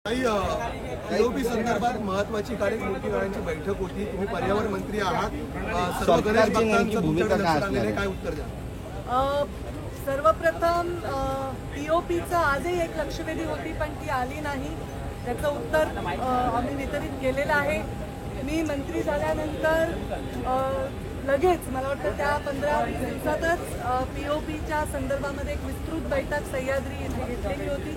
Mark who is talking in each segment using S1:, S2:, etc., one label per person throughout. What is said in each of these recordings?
S1: POP संदर्भात महत्वाची कार्यमूर्ती गाळ्यांची बैठक होती। तुम्ही पर्यावरण मंत्री आहात, सर्व गणेश भक्तांचं भूमिका काय उत्तर द्या?
S2: सर्वप्रथम पीओपीचा आजही एक लक्षवेधी होती पण ती आली नाही, त्याचं उत्तर आम्ही वितरित केलेलं आहे। मी मंत्री झाल्यानंतर लगेच मला वाटतं त्या 15-20 दिवसातच पीओपीच्या संदर्भामध्ये एक विस्तृत बैठक सह्याद्री येथे घेतलेली होती।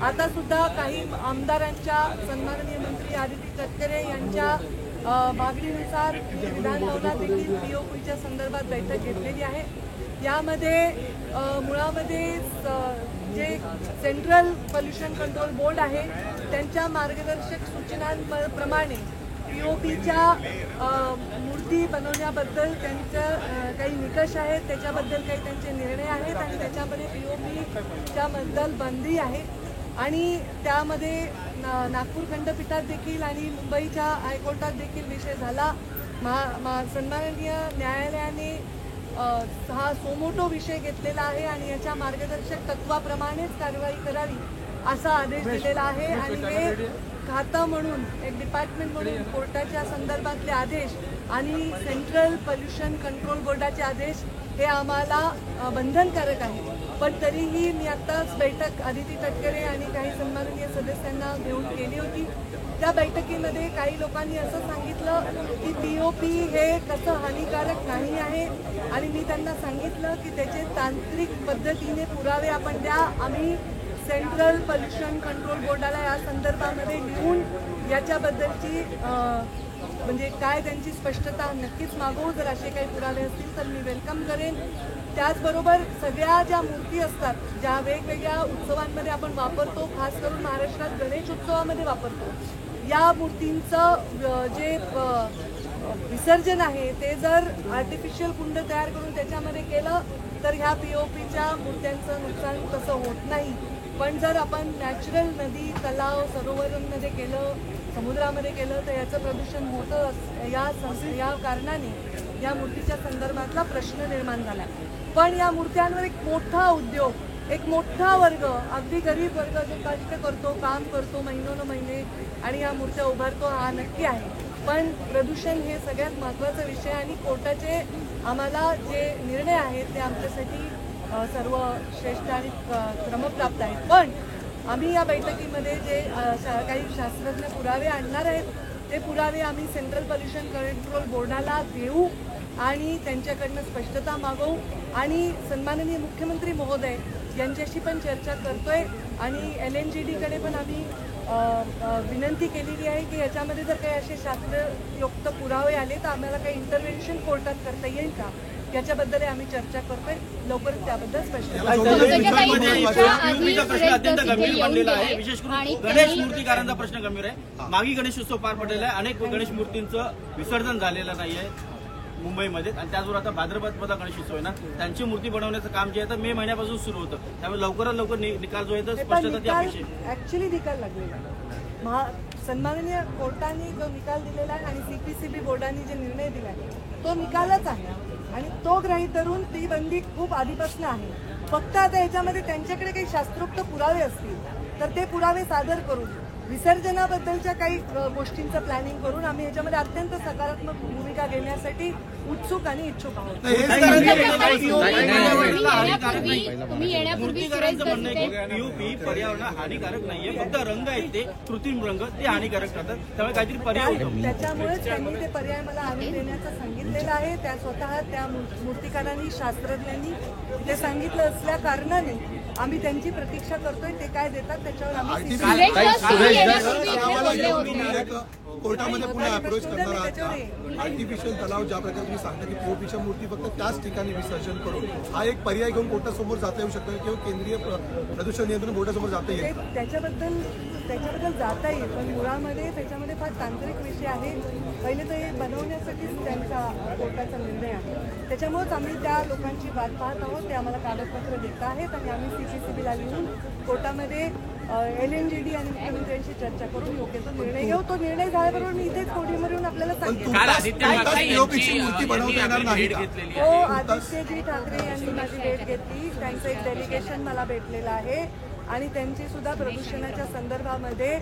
S2: आता सुद्धा काही आमदारांच्या सन्माननीय मंत्री आदिती तटकरे यांच्या मागणीनुसार विधानभवनात देखील पीओपीच्या संदर्भात बैठक घेतलेली आहे। यामध्ये मुळामध्ये जे सेंट्रल पोल्युशन कंट्रोल बोर्ड आहे त्यांच्या मार्गदर्शक सूचनांप्रमाणे पीओपीच्या मूर्ती बनवण्याबद्दल त्यांच्या काही निकष आहेत, त्याच्याबद्दल काही त्यांचे निर्णय आहेत आणि त्याच्यामध्ये पीओपीच्या बद्दल बंदी आहे आणि त्यामध्ये नागपूर खंडपीठात देखील आणि मुंबईच्या हायकोर्टात देखील विषय झाला। सन्माननीय न्यायालयाने हा सोमोटो विषय घेतलेला आहे आणि याच्या मार्गदर्शक तत्वाप्रमाणेच कारवाई करावी असा आदेश दिलेला आहे आणि हे खातं म्हणून एक डिपार्टमेंट म्हणून कोर्टाच्या संदर्भातले आदेश आणि सेंट्रल पोल्युशन कंट्रोल बोर्डाचे आदेश हे आम्हाला बंधनकारक आहे। पण तरीही मी आत्ताच बैठक आदिती तटकरे आणि काही सन्माननीय सदस्यांना घेऊन केली होती। त्या बैठकीमध्ये काही लोकांनी असं सांगितलं की पीओपी हे कसं हानिकारक नाही आहे आणि मी त्यांना सांगितलं की त्याचे तांत्रिक पद्धतीने पुरावे आपण द्या। आम्ही सेंट्रल पोल्युशन कंट्रोल बोर्डाला या संदर्भामध्ये लिहून याच्याबद्दलची म्हणजे काय त्यांची स्पष्टता नक्कीच मागवू। जर असे काही पुरावे असतील तर मी वेलकम करेन। त्याचबरोबर सगळ्या ज्या मूर्ती असतात ज्या वेगवेगळ्या उत्सवांमध्ये आपण वापरतो, खास करून महाराष्ट्रात गणेश उत्सवामध्ये वापरतो, या मूर्तींचं जे विसर्जन आहे ते जर आर्टिफिशियल कुंड तयार करून त्याच्यामध्ये केलं तर ह्या पीओपीच्या मूर्त्यांचं नुकसान तसं होत नाही। पण जर आपण नॅचरल नदी, तलाव, सरोवरांमध्ये केलं, समुद्रामध्ये केलं तर याचं प्रदूषण होतं। या कारणाने या मूर्तीच्या संदर्भातला प्रश्न निर्माण झाला। पण या मूर्त्यांवर एक मोठा उद्योग, एक मोठा वर्ग, अगदी गरीब वर्ग जो कष्ट करतो, काम करतो महिने आणि या मूर्त्या उभारतो हा नक्की आहे। पण प्रदूषण हे सगळ्यात महत्त्वाचा विषय आणि कोर्टाचे आम्हाला जे निर्णय आहेत ते आमच्यासाठी सर्व श्रेष्ठ आणि क्रमप्राप्त आहेत। पण आम्ही या बैठकीमध्ये जे काही शास्त्रज्ञ पुरावे आणणार आहेत ते पुरावे आम्ही सेंट्रल पोल्युशन कंट्रोल बोर्डाला देऊ आणि त्यांच्याकडनं स्पष्टता मागवू आणि सन्माननीय मुख्यमंत्री महोदय यांच्याशी पण चर्चा करतोय आणि LNGDकडे पण आम्ही विनंती केलेली आहे की याच्यामध्ये जर काही असे शास्त्रयुक्त पुरावे आले तर आम्हाला काही इंटरव्हेन्शन कोर्टात करता येईल का याच्याबद्दल आम्ही चर्चा करतोय। लवकरच त्याबद्दल स्पष्टता।
S3: प्रश्न अत्यंत गंभीर बनलेला आहे, विशेष करून गणेश मूर्तीकारांचा प्रश्न गंभीर आहे। मागी गणेश उत्सव पार पडलेला आहे, अनेक गणेश मूर्तींचं विसर्जन झालेलं नाहीये मुंबईमध्ये आणि त्याचबरोबर आता भाद्रपदचा गणेश उत्सव आहे ना, त्यांची मूर्ती बनवण्याचं काम जे आहे तर मे महिन्यापासून सुरू होतं, त्यामुळे लवकरात लवकर निकाल जो आहे तर स्पष्टता
S2: ऍक्च्युअली निकाल लागलेला सन्माननीय कोर्टाने जो निकाल दिलेला आहे आणि CPCB बोर्डाने जे निर्णय दिलाय तो निकालच आहे आणि तो गृहीत धरून ती बंदी खूप आधीपासून आहे। फक्त आता याच्यामध्ये त्यांच्याकडे काही शास्त्रोक्त पुरावे असतील तर ते पुरावे सादर करून विसर्जनाबद्दलच्या काही गोष्टींचं प्लॅनिंग करून आम्ही याच्यामध्ये अत्यंत सकारात्मक भूमिका घेण्यासाठी उत्सुक आणि इच्छुक आहोत।
S3: मूर्तीकारांचं म्हणणं आहे की पीओपी पर्यावरण हानिकारक नाहीये, फक्त रंग आहेत ते कृत्रिम रंग ते हानिकारक ठरतात, त्यामुळे काहीतरी पर्याय
S2: त्याच्यामुळेच त्यांनी ते पर्याय मला आणून देण्याचं सांगितलेलं आहे। त्या स्वतः त्या मूर्तिकारांनी शास्त्रज्ञांनी ते सांगितलं असल्या कारणाने आम्ही त्यांची प्रतीक्षा करतोय, ते काय देतात त्याच्यावर आम्ही
S1: कोर्टामध्ये पुन्हा अप्रोच करणार आहात। आर्टिफिशियल तलाव ज्या प्रकारे तुम्ही सांगता की पीओपीच्या मूर्ती फक्त त्याच ठिकाणी विसर्जन करून हा एक पर्याय घेऊन कोर्टासमोर जाता येऊ शकतो किंवा केंद्रीय प्रदूषण नियंत्रण बोर्डासमोर जाता येईल?
S2: त्याच्याबद्दल जाता येईल पण मुळामध्ये त्याच्यामध्ये फार तांत्रिक विषय आहे। पहिले तर हे बनवण्यासाठीच त्यांचा कोर्टाचा निर्णय आहे, त्याच्यामुळेच आम्ही त्या लोकांची वाट पाहत आहोत। ते आम्हाला कागदपत्र देत आहेत आणि आम्ही CPCBला लिहून कोर्टामध्ये LNGD आणि मुख्यमंत्र्यांशी चर्चा करून योग्य तो निर्णय घेऊ। तो निर्णय झाल्याबरोबर मी इथेच पोडियमवर येऊन आपल्याला सांगेन। आदित्यजी ठाकरे यांनी माझी भेट घेतली, त्यांचं एक डेलिगेशन मला भेटलेलं आहे आणि त्यांची सुद्धा प्रदूषणाच्या संदर्भामध्ये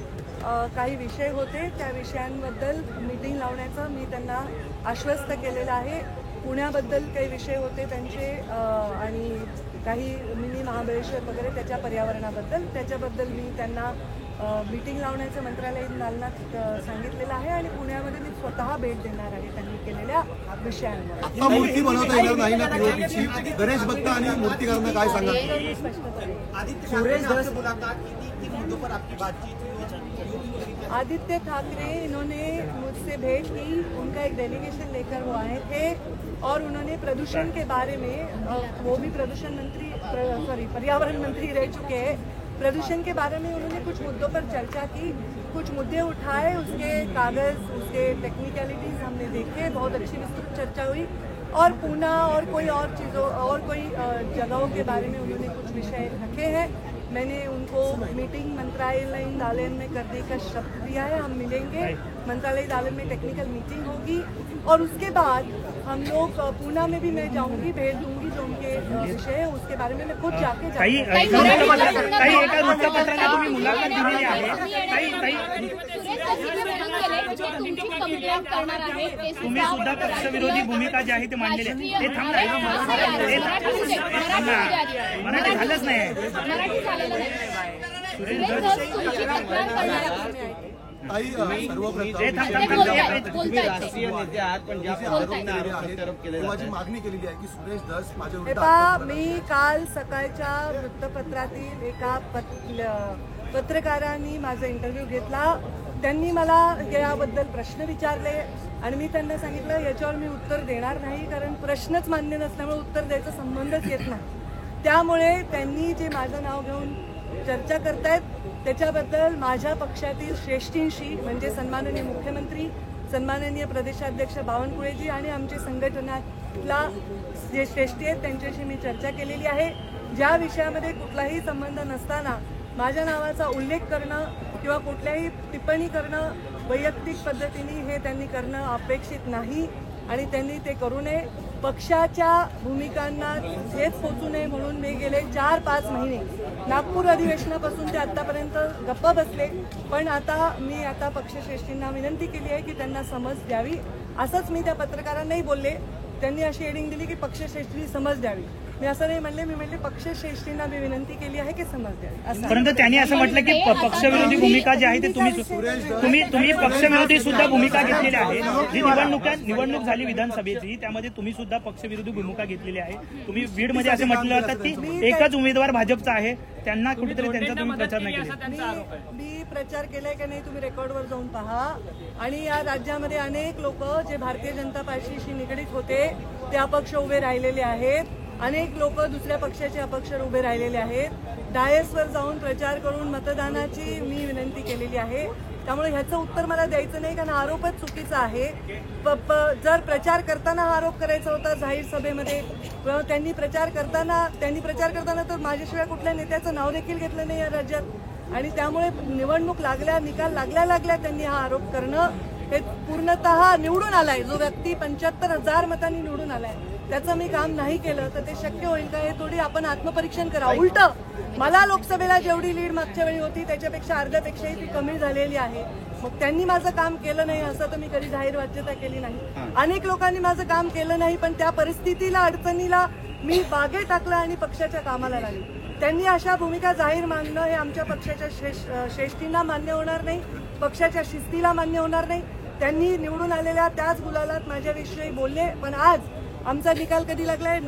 S2: काही विषय होते, त्या विषयांबद्दल मीटिंग लावण्याचं मी त्यांना आश्वस्त केलेलं आहे. पुण्याबद्दल काही विषय होते त्यांचे आणि काही मिनी महाबळेश्वर वगैरे त्याच्या पर्यावरणाबद्दल, त्याच्याबद्दल मी त्यांना मीटिंग लावण्याचं मंत्रालयीन दालनात सांगितलेलं आहे आणि पुण्यामध्ये मी स्वतः भेट देणार आहे त्यांनी केलेल्या विषयांवर.
S1: आता मूर्ती बनवता येणार नाही ना पीओपीची, गणेश भक्त आणि मूर्तिकारांना काय सांगा?
S2: आदित्य ठाकरे इन्होंने मुझसे भेंट की, उनका एक डेलीगेशन लेकर वो आए थे और उन्होंने प्रदूषण के बारे में, वो भी प्रदूषण मंत्री पर्यावरण मंत्री रह चुके हैं, प्रदूषण के बारे में उन्होंने कुछ मुद्दों पर चर्चा की, कुछ मुद्दे उठाए, उसके कागज, उसके टेक्निकलिटीज हमने देखे, बहुत अच्छी विस्तृत चर्चा हुई और पूना और कोई और चीज़ों और कोई जगहों के बारे में उन्होंने कुछ विषय रखे हैं. मैंने उनको मीटिंग मंत्रालयीन दालन में करने का शब्द दिया है. हम मिलेंगे, मंत्रालय दालन में टेक्निकल मीटिंग होगी और उसके बाद हम लोग पूना में भी मैं जाऊंगी, भेज दूंगी जो उनके विषय है उसके बारे में मैं खुद जाके
S4: तुम्ही सुद्धा पक्षविरोधी भूमिका जी आहे ते मांडलेली आहे. ते मराठी झालंच नाही.
S3: राष्ट्रीय नेते आहात पण ज्या
S1: माझी मागणी केलेली आहे की सुरेश धस माझ्या
S2: विरुद्ध. मी काल सकाळच्या वृत्तपत्रातील एका पत्रकारांनी माझा इंटरव्ह्यू घेतला. त्यांनी मला याबद्दल प्रश्न विचारले आणि मी त्यांना सांगितलं याच्यावर मी उत्तर देणार नाही, कारण प्रश्नच मान्य नसल्यामुळे उत्तर द्यायचा संबंधच येत नाही. त्यामुळे त्यांनी जे माझं नाव घेऊन चर्चा करतायत त्याच्याबद्दल माझ्या पक्षातील श्रेष्ठींशी, म्हणजे सन्माननीय मुख्यमंत्री, सन्माननीय प्रदेशाध्यक्ष बावनकुळेजी आणि आमच्या संघटनातला जे श्रेष्ठी आहेत त्यांच्याशी मी चर्चा केलेली आहे. ज्या विषयामध्ये कुठलाही संबंध नसताना माझ्या नावाचा उल्लेख करणं किंवा कुठल्याही टिप्पणी करणं वैयक्तिक पद्धतीने हे त्यांनी करणं अपेक्षित नाही आणि त्यांनी ते करू नये. पक्षाच्या भूमिकांना ठेच पोचू नये म्हणून मी गेले 4-5 महिने नागपूर अधिवेशनापासून ते आतापर्यंत गप्प बसले. पण मी आता पक्षश्रेष्ठींना विनंती केली आहे की त्यांना समज द्यावी. असंच मी त्या पत्रकारांनाही बोलले. त्यांनी अशी हेडिंग दिली की पक्षश्रेष्ठी समज द्यावी. मी असं नाही म्हणले, मी म्हणले पक्षश्रेष्ठींना मी विनंती केली आहे की समज द्यावी.
S4: परंतु त्यांनी असं म्हटलं की पक्षविरोधी भूमिका जी आहे ते तुम्ही पक्षविरोधी सुद्धा भूमिका घेतलेली आहे. जी निवडणूक झाली विधानसभेची त्यामध्ये तुम्ही सुद्धा पक्षविरोधी भूमिका घेतलेली आहे. तुम्ही बीडमध्ये असं म्हटलं जातं की एकच उमेदवार भाजपचा आहे, त्यांना कुठेतरी त्यांचा तुम्ही प्रचार नाही केला.
S2: मी प्रचार केलाय की नाही तुम्ही रेकॉर्डवर जाऊन पहा. आणि या राज्यामध्ये अनेक लोक जे भारतीय जनता पार्टीशी निगडीत होते ते अपक्ष उभे राहिलेले आहेत. अनेक लोक दुसऱ्या पक्षाचे अपक्ष उभे राहिलेले आहेत. डायसवर जाऊन प्रचार करून मतदानाची मी विनंती केलेली आहे. त्यामुळे ह्याचं उत्तर मला द्यायचं नाही, कारण आरोपच चुकीचा आहे. जर प्रचार करताना हा आरोप करायचा होता जाहीर सभेमध्ये, त्यांनी प्रचार करताना तर माझ्याशिवाय कुठल्या नेत्याचं नाव देखील घेतलं नाही या राज्यात. आणि त्यामुळे निवडणूक निकाल लागल्या त्यांनी हा आरोप करणं हे पूर्णतः निवडून आलाय जो व्यक्ती 75,000 मतांनी निवडून आलाय त्याचं मी काम नाही केलं तर ते शक्य होईल का, हे थोडी आपण आत्मपरीक्षण करा. उलट मला लोकसभेला जेवढी लीड मागच्या वेळी होती त्याच्यापेक्षा अर्ध्यापेक्षाही ती कमी झालेली आहे. मग त्यांनी माझं काम केलं नाही असं तर मी कधी जाहीर वाच्यता केली नाही. अनेक लोकांनी माझं काम केलं नाही पण त्या परिस्थितीला अडचणीला मी बागे टाकलं आणि पक्षाच्या कामाला लागले. त्यांनी अशा भूमिका जाहीर मांडणं हे आमच्या पक्षाच्या श्रेष्ठींना मान्य होणार नाही, पक्षाच्या शिस्तीला मान्य होणार नाही. त्यांनी निवडून आलेल्या त्याच गुलालात माझ्याविषयी बोलले. पण आज आमचा निकाल कधी लागलाय?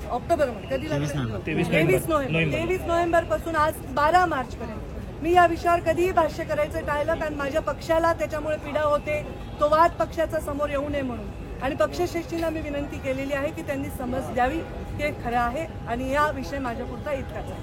S2: ऑक्टोबरमध्ये. कधी लागला? 23 नोव्हेंबर पासून आज 12 मार्च पर्यंत मी या विषयावर कधीही भाष्य करायचं टाळलं, कारण माझ्या पक्षाला त्याच्यामुळे पीडा होते. तो वाद पक्षाचा समोर येऊ नये म्हणून. आणि पक्षश्रेष्ठींना मी विनंती केलेली आहे की त्यांनी समज द्यावी, हे खरं आहे. आणि या विषय माझ्यापुरता इतकाच आहे.